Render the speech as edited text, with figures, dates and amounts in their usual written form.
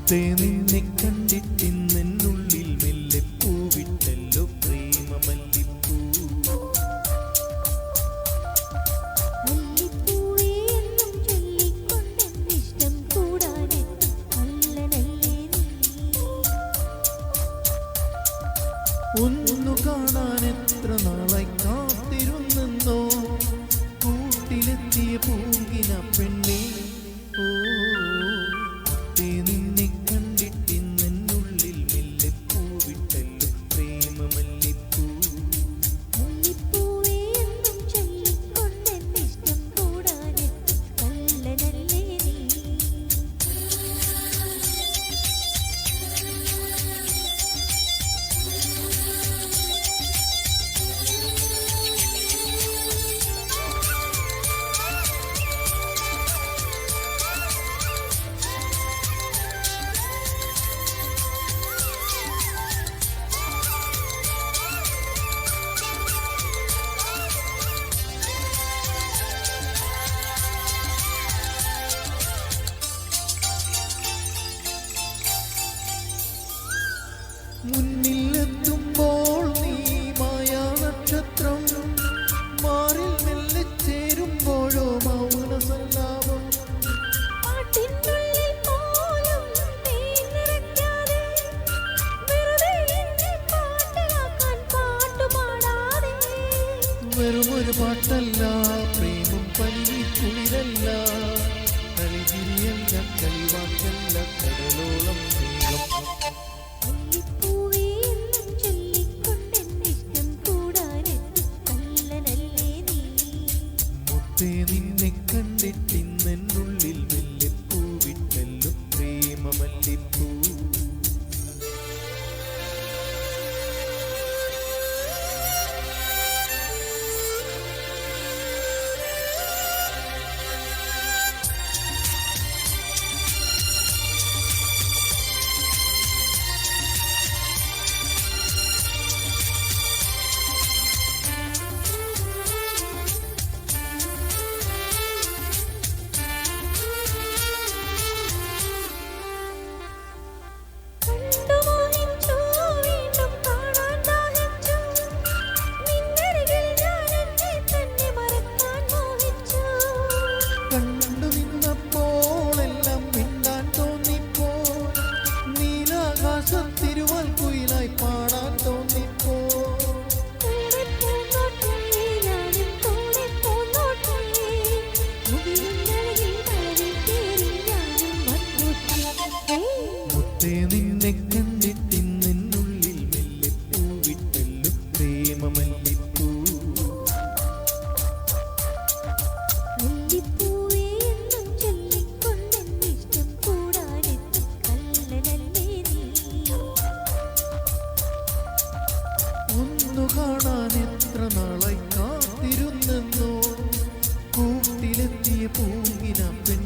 മുത്തേ നിന്നെ കണ്ടിട്ടിന്നുള്ളിൽ മെല്ലെ പൂവിട്ടല്ലോ പ്രേമമല്ലിപ്പൂ. ഒന്നു കാണാൻ എത്ര നാളായി കാത്തിരുന്നെന്നോ കൂട്ടിലെത്തിയ പൂങ്കിന പെണ്ണേ. ഓ നിന്നെ കണ്ടിട്ടിന്നുള്ളിൽ മെല്ലെ പൂവിട്ടല്ലോ പ്രേമമല്ലിപ്പൂ. മുന്നിലെത്തുമ്പോൾ നീ മായാ നക്ഷത്രം, മാറിൽ മെല്ലെ ചേരുമ്പോഴോ മൗന സല്ലാപം. വെറുമൊരു പാട്ടല്ല പ്രേമം പനി കുളിരല്ല, കളിചിരിയല്ല കളിവാക്കല്ല കടലോളം സ്നേഹം. നിന്നെ കണ്ടിട്ടിന്നുള്ളിൽ മെല്ലെ പൂവിട്ടല്ലോ പ്രേമമല്ലിപ്പൂ. കണ്ടു നിന്നപ്പോഴെല്ലാം മിണ്ടാൻ തോന്നിപ്പോ, നീലാകാശത്തിരുവൽ കുയിലായി പാടാൻ തോന്നിപ്പോ. മുത്തേ നിന്നെ കണ്ടിട്ടിന്നുള്ളിൽ മെല്ലെ പൂവിട്ടല്ലോ പ്രേമമല്ലിപ്പൂ. ഒന്നു കാണാൻ എത്ര നാളായി കാത്തിരുന്നെന്നോ കൂട്ടിലെത്തിയ പൂങ്കിന പെണ്ണേ.